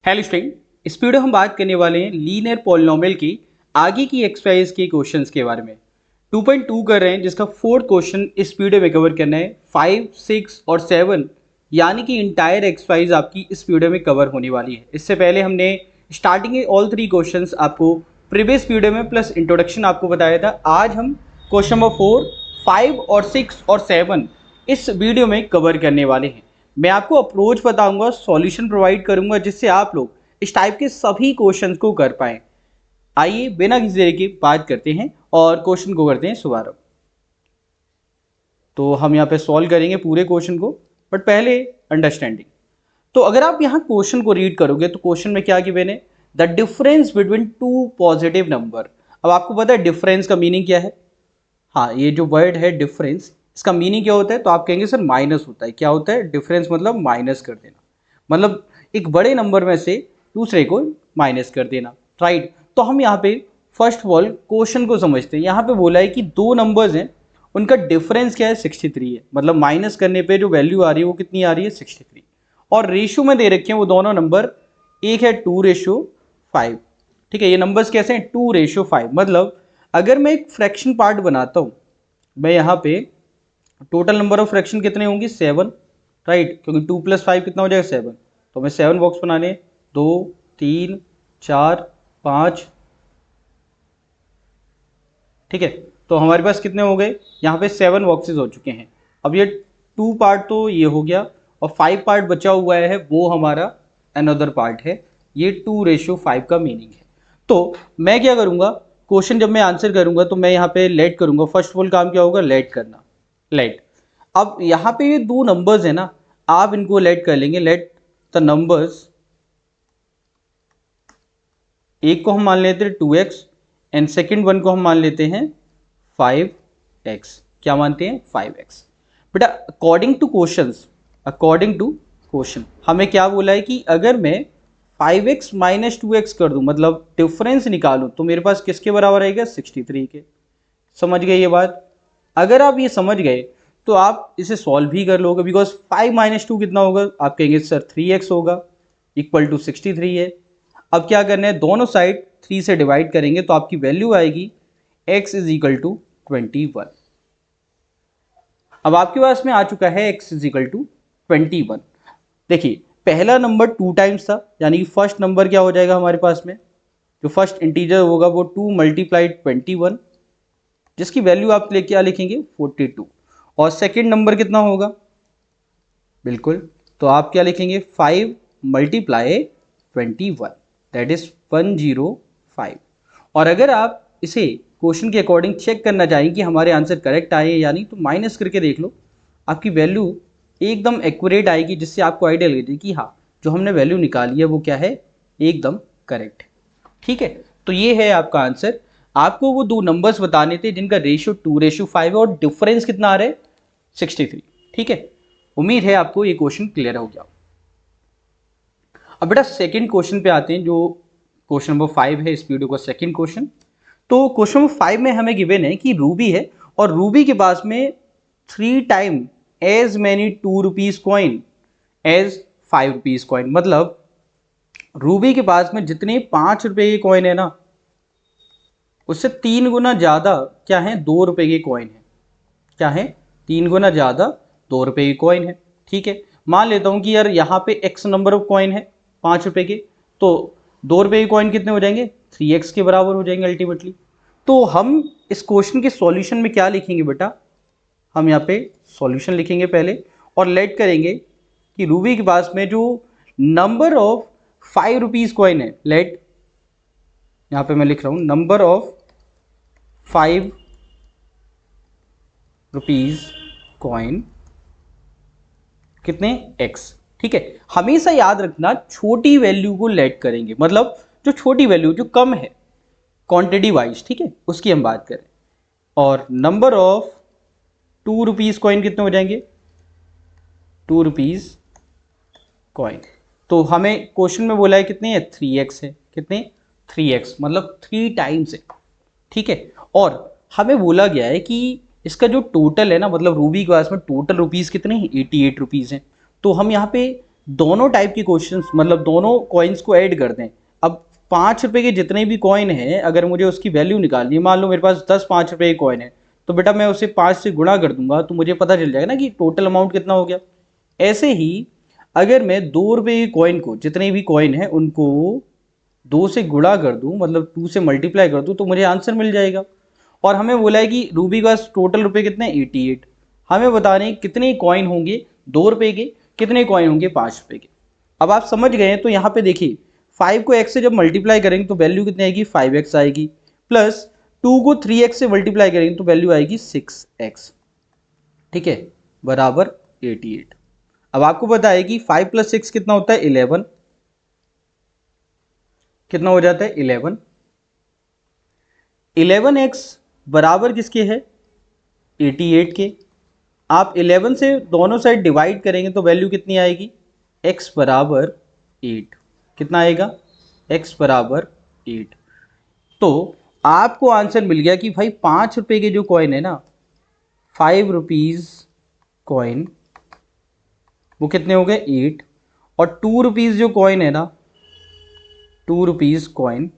Hello student, इस video हम बात करने वाले हैं लीनियर पॉलिनोमियल की आगे की एक्सरसाइज के क्वेश्चंस के बारे में। 2.2 कर रहे हैं जिसका फोर्थ क्वेश्चन इस वीडियो में कवर करना है। 5, 6 और 7 यानी कि इंटायर एक्सरसाइज आपकी इस वीडियो में कवर होने वाली है। इससे पहले हमने स्टार्टिंग के ऑल 3 क्वेश्चंस आपको प्रीवियस वीडियो में प्लस इंट्रोडक्शन आपको बताया था। आज हम क्वेश्चन नंबर 4, 5 और 6 और 7 इस वीडियो में कवर करने वाले हैं। मैं आपको अप्रोच बताऊंगा, सॉल्यूशन प्रोवाइड करूंगा जिससे आप लोग इस टाइप के सभी क्वेश्चंस को कर पाएं। आइए बिना किसी देरी के बात करते हैं और क्वेश्चन को करते हैं शुभारंभ। तो हम यहाँ पे सॉल्व करेंगे पूरे क्वेश्चन को, बट पहले अंडरस्टैंडिंग। तो अगर आप यहाँ क्वेश्चन को रीड करोगे तो क्वेश्चन में क्या गिवन है, the difference between two positive number. अब आपको पता है डिफरेंस का मीनिंग क्या है। हाँ, ये जो वर्ड है डिफरेंस, इसका मीनिंग क्या होता है, तो आप कहेंगे सर माइनस होता है। क्या होता है डिफरेंस, मतलब माइनस कर देना, मतलब एक बड़े नंबर में से दूसरे को माइनस कर देना, राइट। तो हम यहाँ पे फर्स्ट ऑफ ऑल क्वेश्चन को समझते हैं। यहाँ पे बोला है कि दो नंबर्स हैं, उनका डिफरेंस क्या है, 63 है। मतलब माइनस करने पे जो वैल्यू आ रही है वो कितनी आ रही है, 63। और रेशियो में दे रखे हैं वो दोनों नंबर, एक है 2:5। ठीक है, ये नंबर्स कैसे हैं, 2:5। मतलब अगर मैं एक फ्रैक्शन पार्ट बनाता हूँ, मैं यहाँ पे टोटल नंबर ऑफ फ्रैक्शन कितने होंगे, 7, राइट, क्योंकि 2 + 5 कितना हो जाएगा, 7। तो मैं 7 बॉक्स बनाने, 2, 3, 4, 5। ठीक है, तो हमारे पास कितने हो गए, यहाँ पे 7 बॉक्सेस हो चुके हैं। अब ये 2 पार्ट तो ये हो गया, और 5 पार्ट बचा हुआ है वो हमारा अनदर पार्ट है। ये 2:5 का मीनिंग है। तो मैं क्या करूँगा, क्वेश्चन जब मैं आंसर करूँगा तो मैं यहाँ पे लेट करूँगा। फर्स्ट ऑफ ऑल काम क्या होगा, लेट करना, लेट। अब यहाँ पे ये दो नंबर्स है ना, आप इनको लेट कर लेंगे। लेट द नंबर्स, एक को हम मान लेते हैं 2x एंड सेकेंड वन को हम मान लेते हैं 5x। क्या मानते हैं, 5x। बेटा according to questions, according to question हमें क्या बोला है कि अगर मैं 5x - 2x कर दूं, मतलब डिफरेंस निकालूं, तो मेरे पास किसके बराबर आएगा, 63 के। समझ गए ये बात। अगर आप ये समझ गए तो आप इसे सॉल्व भी कर लोगे, बिकॉज 5 - 2 कितना होगा, आप कहेंगे सर 3x होगा, इक्वल टू 63 है। अब क्या करना है, दोनों साइड 3 से डिवाइड करेंगे तो आपकी वैल्यू आएगी x = 21। अब आपके पास में आ चुका है x = 21। देखिए पहला नंबर 2 टाइम्स था, यानी कि फर्स्ट नंबर क्या हो जाएगा हमारे पास में, जो फर्स्ट इंटीजर होगा वो 2 × 21, जिसकी वैल्यू आप क्या लिखेंगे, 42। और सेकेंड नंबर कितना होगा, बिल्कुल, तो आप क्या लिखेंगे, 5 × 21, दैट इज 105। और अगर आप इसे क्वेश्चन के अकॉर्डिंग चेक करना चाहें कि हमारे आंसर करेक्ट आए या नहीं, तो माइनस करके देख लो, आपकी वैल्यू एकदम एक्यूरेट आएगी, जिससे आपको आइडिया लगे कि हाँ जो हमने वैल्यू निकाली है वो क्या है, एकदम करेक्ट है। ठीक है, तो ये है आपका आंसर। आपको वो दो नंबर्स बताने थे जिनका रेशियो 2:5 है और डिफरेंस कितना आ रहा है, 63। ठीक है, उम्मीद है आपको ये क्वेश्चन क्लियर हो गया। अब बेटा सेकंड क्वेश्चन पे आते हैं, जो क्वेश्चन नंबर 5 है इस वीडियो का सेकंड क्वेश्चन। तो क्वेश्चन नंबर 5 में हमें गिवन है कि रूबी है और रूबी के पास में 3 time as many 2 rupees coin as 5 rupees coin. मतलब रूबी के पास में जितने 5 रुपए के कॉइन है ना, उससे 3 गुना ज्यादा क्या है, 2 रुपए के कॉइन है। क्या है, 3 गुना ज्यादा 2 रुपए की कॉइन है। ठीक है, मान लेता हूं कि यार यहाँ पे x नंबर ऑफ कॉइन है 5 रुपए के, तो 2 रुपए के कॉइन कितने हो जाएंगे, 3x के बराबर हो जाएंगे अल्टीमेटली। तो हम इस क्वेश्चन के सॉल्यूशन में क्या लिखेंगे बेटा, हम यहाँ पे सॉल्यूशन लिखेंगे पहले और लेट करेंगे कि रूबी के पास में जो नंबर ऑफ 5 रुपीज कॉइन है, लेट यहाँ पे मैं लिख रहा हूं नंबर ऑफ 5 रुपीज कॉइन कितने, x। ठीक है, हमेशा याद रखना छोटी वैल्यू को लेट करेंगे, मतलब जो छोटी वैल्यू जो कम है क्वांटिटी वाइज, ठीक है, उसकी हम बात करें। और नंबर ऑफ 2 रुपीज कॉइन कितने हो जाएंगे, 2 रुपीज कॉइन। तो हमें क्वेश्चन में बोला है कितने है, 3x है। कितने, 3x, मतलब 3 टाइम्स है। ठीक है, और हमें बोला गया है कि इसका जो टोटल है ना, मतलब रूबी के पास में टोटल रुपीस कितने हैं, 88 रुपीस हैं। तो हम यहाँ पे दोनों टाइप के क्वेश्चंस, मतलब दोनों कॉइन्स को ऐड कर दें। अब 5 रुपए के जितने भी कॉइन हैं, अगर मुझे उसकी वैल्यू निकालनी है, मान लो मेरे पास 10 5 रुपए के कॉइन है, तो बेटा मैं उसे 5 से गुणा कर दूंगा तो मुझे पता चल जाएगा ना कि टोटल अमाउंट कितना हो गया। ऐसे ही अगर मैं 2 रुपए के कॉइन को, जितने भी कॉइन है उनको 2 से गुणा कर दूं, मतलब 2 से मल्टीप्लाई कर दूं, तो मुझे आंसर मिल जाएगा। और हमें बोला है कि रूबी का टोटल रुपए कितने, 88। हमें बताने हैं कितने कॉइन होंगे 2 रुपए के, कितने कॉइन होंगे 5 रुपए के। अब आप समझ गए हैं, तो यहाँ पे देखिए 5 को x से जब मल्टीप्लाई करेंगे तो वैल्यू कितनी आएगी, 5x आएगी, प्लस 2 को 3x से मल्टीप्लाई करेंगे तो वैल्यू आएगी 6x, ठीक है, बराबर 88। अब आपको पता है कि 5 + 6 कितना होता है, 11। कितना हो जाता है, 11। 11x बराबर किसके है, 88 के। आप 11 से दोनों साइड डिवाइड करेंगे तो वैल्यू कितनी आएगी, x बराबर 8। कितना आएगा, x बराबर 8। तो आपको आंसर मिल गया कि भाई 5 रुपए के जो कॉइन है ना, 5 रुपीज कॉइन, वो कितने हो गए, 8। और 2 रुपीज जो कॉइन है ना, 2 रुपीज कॉइन,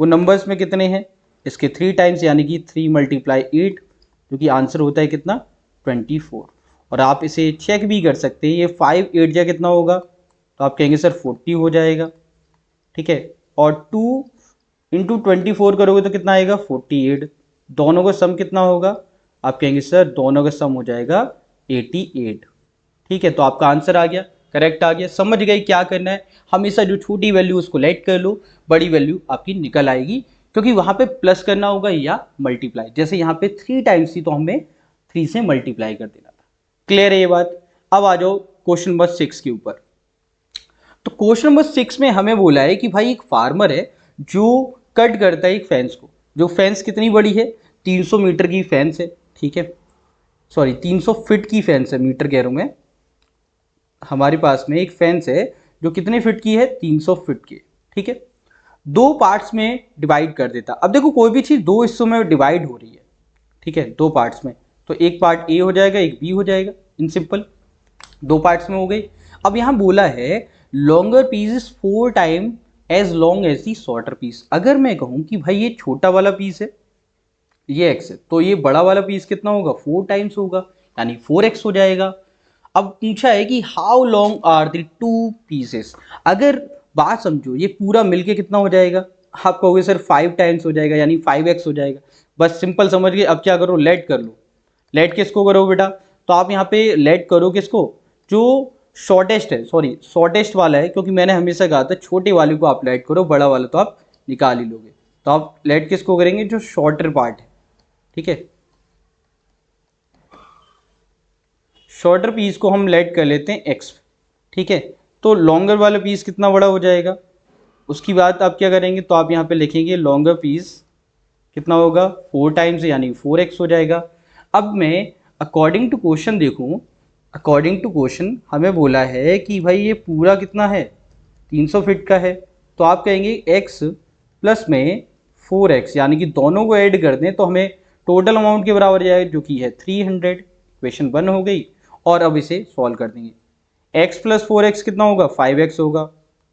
वो नंबर्स में कितने हैं, इसके 3 टाइम्स, यानी कि 3 × 8, जो कि आंसर होता है कितना, 24। और आप इसे चेक भी कर सकते हैं, ये 5 8 जा कितना होगा, तो आप कहेंगे सर 40 हो जाएगा, ठीक है। और 2 × 24 करोगे तो कितना आएगा, 48। दोनों का सम कितना होगा, आप कहेंगे सर दोनों का सम हो जाएगा 88, ठीक है। तो आपका आंसर आ गया, करेक्ट आ गया। समझ गए क्या करना है, हमेशा जो छोटी वैल्यू उसको लेट कर लो, बड़ी वैल्यू आपकी निकल आएगी, क्योंकि वहां पे प्लस करना होगा या मल्टीप्लाई। जैसे यहाँ पे 3 टाइम्स थी तो हमें 3 से मल्टीप्लाई कर देना था। क्लियर है ये बात। अब आ जाओ क्वेश्चन नंबर 6 के ऊपर। तो क्वेश्चन नंबर 6 में हमें बोला है कि भाई एक फार्मर है जो कट करता है एक फेंस को। जो फेंस कितनी बड़ी है, 300 मीटर की फेंस है, ठीक है, सॉरी 300 फीट की फेंस है, मीटर कह रहा हूं मैं। हमारे पास में एक फेंस है जो कितने फीट की है, 300 फीट की, ठीक है। 2 पार्ट्स में डिवाइड कर देता। अब देखो कोई भी चीज 2 हिस्सों में डिवाइड हो रही है, ठीक है, 2 पार्ट्स में, तो एक पार्ट ए हो जाएगा, एक बी हो जाएगा, इन सिंपल 2 पार्ट्स में हो गई। अब यहां बोला है longer piece is 4 time as long as the shorter piece. अगर मैं कहूं कि भाई ये छोटा वाला पीस है, ये x है, तो ये बड़ा वाला पीस कितना होगा, 4 टाइम्स होगा, यानी 4x हो जाएगा। अब पूछा है कि how long are the 2 pieces. अगर बात समझो, ये पूरा मिलके कितना हो जाएगा, आप कहोगे सर 5 टाइम्स हो जाएगा, यानी 5x हो जाएगा। बस सिंपल समझ गए। अब क्या करो, लेट कर लो। लेट किसको करो बेटा, तो आप यहाँ पे लेट करो किसको, जो शॉर्टेस्ट है, सॉरी शॉर्टेस्ट वाला है, क्योंकि मैंने हमेशा कहा था छोटे वाले को आप लेट करो, बड़ा वाला तो आप निकाल ही लोगे। तो आप लेट किसको करेंगे, जो शॉर्टर पार्ट है, ठीक है। शॉर्टर पीस को हम लेट कर लेते हैं x, ठीक है। तो लॉन्गर वाला पीस कितना बड़ा हो जाएगा, उसकी बात आप क्या करेंगे, तो आप यहाँ पे लिखेंगे लॉन्गर पीस कितना होगा, 4 टाइम्स, यानी 4x हो जाएगा। अब मैं अकॉर्डिंग टू क्वेश्चन देखूं, अकॉर्डिंग टू क्वेश्चन हमें बोला है कि भाई ये पूरा कितना है, 300 फीट का है, तो आप कहेंगे x प्लस में 4x, यानी कि दोनों को ऐड कर दें तो हमें टोटल अमाउंट के बराबर जाएगा, जो कि है 300। इक्वेशन 1 हो गई। और अब इसे सॉल्व कर देंगे। x प्लस 4x कितना होगा, 5x होगा,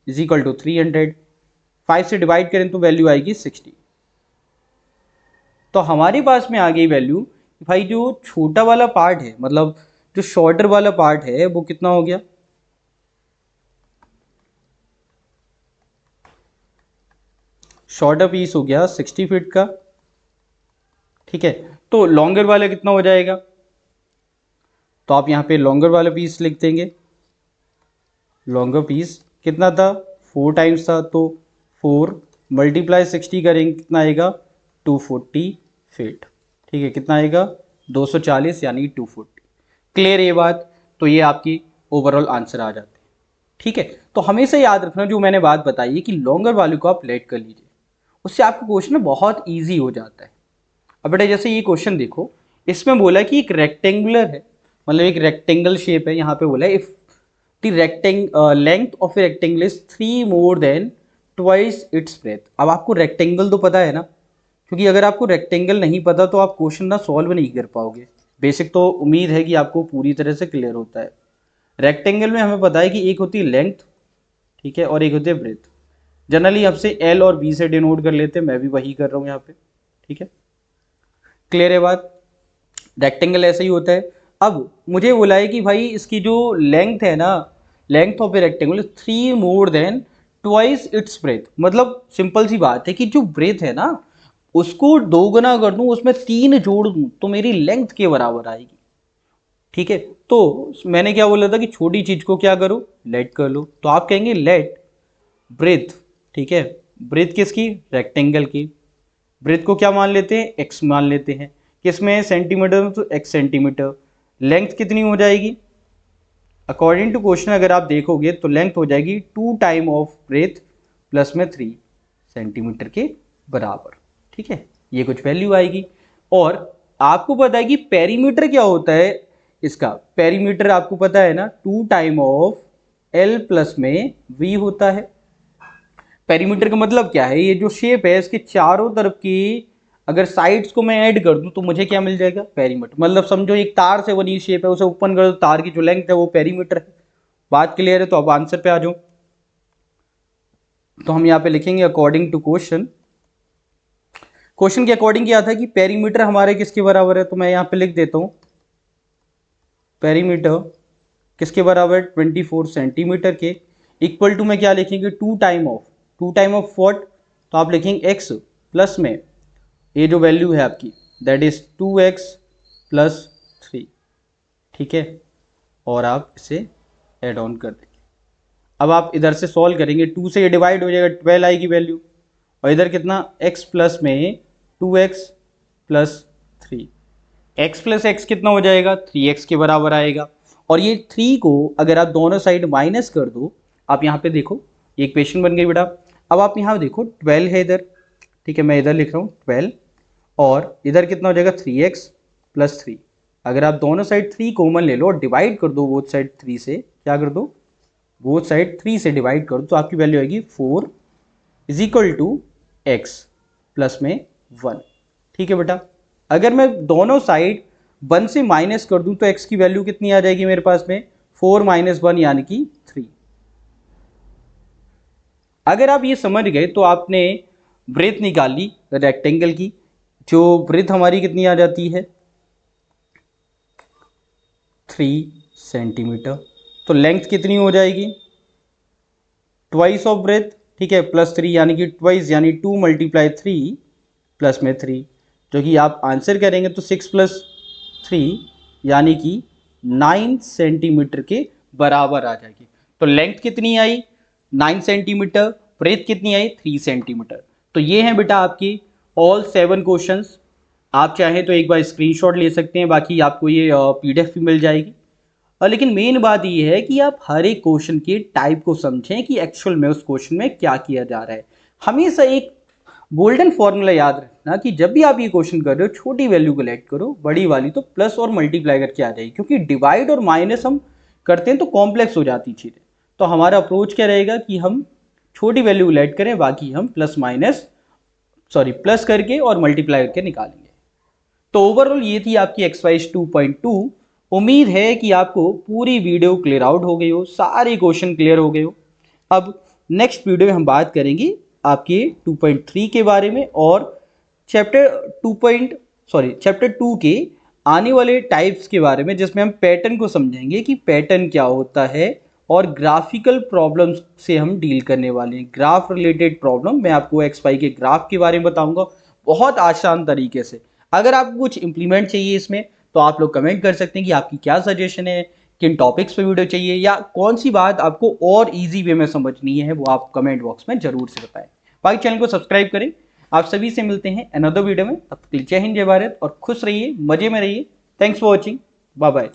इज इक्वल टू 300। 5 से डिवाइड करें तो वैल्यू आएगी 60। तो हमारे पास में आ गई वैल्यू, भाई जो छोटा वाला पार्ट है, मतलब जो शॉर्टर वाला पार्ट है, वो कितना हो गया, शॉर्टर पीस हो गया 60 फीट का, ठीक है। तो लॉन्गर वाला कितना हो जाएगा, तो आप यहाँ पे लॉन्गर वाला पीस लिख देंगे। लॉन्गर पीस कितना था, 4 टाइम्स था, तो 4 × 60 करेंगे कितना आएगा, 240 फीट, ठीक है। कितना आएगा, 240, यानी 240। क्लियर ये बात। तो ये आपकी ओवरऑल आंसर आ जाते हैं, ठीक है। तो हमेशा याद रखना जो मैंने बात बताई है कि लॉन्गर वाले को आप लेट कर लीजिए, उससे आपका क्वेश्चन बहुत ईजी हो जाता है। अब बेटा जैसे ये क्वेश्चन देखो, इसमें बोला है कि एक रेक्टेंगुलर है, मतलब एक रेक्टेंगल शेप है। यहाँ पे बोला है if the length of a rectangle is 3 more than twice its breath. अब आपको रेक्टेंगल तो पता है ना, क्योंकि अगर आपको रेक्टेंगल नहीं पता तो आप क्वेश्चन ना सॉल्व नहीं कर पाओगे। बेसिक तो उम्मीद है कि आपको पूरी तरह से क्लियर होता है। रेक्टेंगल में हमें पता है कि एक होती है लेंथ, ठीक है, और एक होती है ब्रेथ। जनरली आपसे एल और बी से डिनोट कर लेते हैं, मैं भी वही कर रहा हूँ यहाँ पे, ठीक है। क्लियर है बात? रेक्टेंगल ऐसे ही होता है। अब मुझे बोला है कि भाई इसकी जो लेंथ है ना, length of a rectangle 3 more than twice its breath. मतलब सिंपल सी बात है कि जो ब्रेथ है ना उसको 2 गुना कर दूं, उसमें 3 जोड़ दूं तो मेरी लेंथ के बराबर आएगी, ठीक है। तो मैंने क्या बोला था कि छोटी चीज को क्या करो, लेट कर लो। तो आप कहेंगे लेट ब्रेथ, ठीक है, ब्रेथ किसकी, रेक्टेंगल की। ब्रेथ को क्या मान लेते हैं, एक्स मान लेते हैं, किसमें, सेंटीमीटर में, तो एक्स सेंटीमीटर। लेंथ कितनी हो जाएगी, अकॉर्डिंग टू क्वेश्चन अगर आप देखोगे तो लेंथ हो जाएगी 2 टाइम ऑफ ब्रेथ प्लस में 3 सेंटीमीटर के बराबर, ठीक है। ये कुछ वैल्यू आएगी। और आपको पता है कि पेरीमीटर क्या होता है, इसका पेरीमीटर आपको पता है ना, 2 टाइम ऑफ एल प्लस में वी होता है। पेरीमीटर का मतलब क्या है, ये जो शेप है इसके चारों तरफ की अगर साइड्स को मैं ऐड कर दूं तो मुझे क्या मिल जाएगा, पेरीमीटर। मतलब समझो एक तार से बनी शेप है, उसे ओपन कर दो, तार की जो लेंथ है वो पेरीमीटर है। बात क्लियर है? तो अब आंसर पे आ जाओ। तो हम यहाँ पे लिखेंगे अकॉर्डिंग टू क्वेश्चन, क्वेश्चन के अकॉर्डिंग क्या था कि पेरीमीटर हमारे किसके बराबर है, तो मैं यहाँ पे लिख देता हूँ पेरीमीटर किसके बराबर, 24 सेंटीमीटर के। इक्वल टू में क्या लिखेंगे, 2 time of, 2 time of what, तो आप लिखेंगे x प्लस में ये जो वैल्यू है आपकी दैट इज 2x प्लस 3, ठीक है। और आप इसे एड ऑन कर देंगे। अब आप इधर से सॉल्व करेंगे, 2 से ये डिवाइड हो जाएगा, 12 आएगी वैल्यू। और इधर कितना, x प्लस में 2x plus 3, x plus x कितना हो जाएगा, 3x के बराबर आएगा। और ये 3 को अगर आप दोनों साइड माइनस कर दो, आप यहाँ पे देखो ये इक्वेशन बन गई बेटा। अब आप यहाँ देखो 12 है इधर, ठीक है, मैं इधर लिख रहा हूँ 12, और इधर कितना हो जाएगा 3x प्लस 3। अगर आप दोनों साइड 3 कॉमन ले लो और डिवाइड कर दो बोथ साइड 3 से, क्या कर दो, बोथ साइड 3 से डिवाइड कर दो, तो आपकी वैल्यू आएगी 4 is equal to x plus में 1, ठीक है बेटा। अगर मैं दोनों साइड 1 से माइनस कर दूं तो x की वैल्यू कितनी आ जाएगी मेरे पास में, 4 माइनस 1 यानी कि 3। अगर आप ये समझ गए तो आपने ब्रेथ निकाली रेक्टेंगल की, जो ब्रेथ हमारी कितनी आ जाती है 3 सेंटीमीटर। तो लेंथ कितनी हो जाएगी, ट्वाइस ऑफ ब्रेथ, ठीक है, प्लस 3 यानी कि ट्वाइस यानी 2 मल्टीप्लाई 3 प्लस में 3, जो कि आप आंसर करेंगे तो 6 प्लस 3 यानी कि 9 सेंटीमीटर के बराबर आ जाएगी। तो लेंथ कितनी आई 9 सेंटीमीटर, ब्रेथ कितनी आई 3 सेंटीमीटर। तो ये हैं बेटा आपकी ऑल 7 क्वेश्चंस। आप चाहें तो एक बार स्क्रीनशॉट ले सकते हैं, बाकी आपको ये PDF भी मिल जाएगी। लेकिन मेन बात ये है कि आप हर एक क्वेश्चन के टाइप को समझें कि एक्चुअल में उस क्वेश्चन में क्या किया जा रहा है। हमेशा एक गोल्डन फॉर्मूला याद रखना कि जब भी आप ये क्वेश्चन कर रहे हो छोटी वैल्यू को लेट करो, बड़ी वाली तो प्लस और मल्टीप्लाई करके आ जाएगी, क्योंकि डिवाइड और माइनस हम करते हैं तो कॉम्प्लेक्स हो जाती चीज़ें। तो हमारा अप्रोच क्या रहेगा कि हम छोटी वैल्यू लेट करें, बाकी हम प्लस करके और मल्टीप्लाई करके निकालेंगे। तो ओवरऑल ये थी आपकी एक्सरसाइज 2.2। उम्मीद है कि आपको पूरी वीडियो क्लियर आउट हो गई हो, सारे क्वेश्चन क्लियर हो गए हो। अब नेक्स्ट वीडियो में हम बात करेंगे आपके 2.3 के बारे में और चैप्टर 2 के आने वाले टाइप्स के बारे में, जिसमें हम पैटर्न को समझेंगे कि पैटर्न क्या होता है और ग्राफिकल प्रॉब्लम्स से हम डील करने वाले हैं। ग्राफ रिलेटेड प्रॉब्लम मैं आपको XY के ग्राफ के बारे में बताऊंगा बहुत आसान तरीके से। अगर आपको कुछ इंप्लीमेंट चाहिए इसमें तो आप लोग कमेंट कर सकते हैं कि आपकी क्या सजेशन है, किन टॉपिक्स पे वीडियो चाहिए, या कौन सी बात आपको और इजी वे में समझनी है, वो आप कमेंट बॉक्स में जरूर से बताएं। बाकी चैनल को सब्सक्राइब करें। आप सभी से मिलते हैं अनदर वीडियो में, तब तक जय हिंद जय भारत और खुश रहिए, मजे में रहिए। Thanks for watching, bye bye.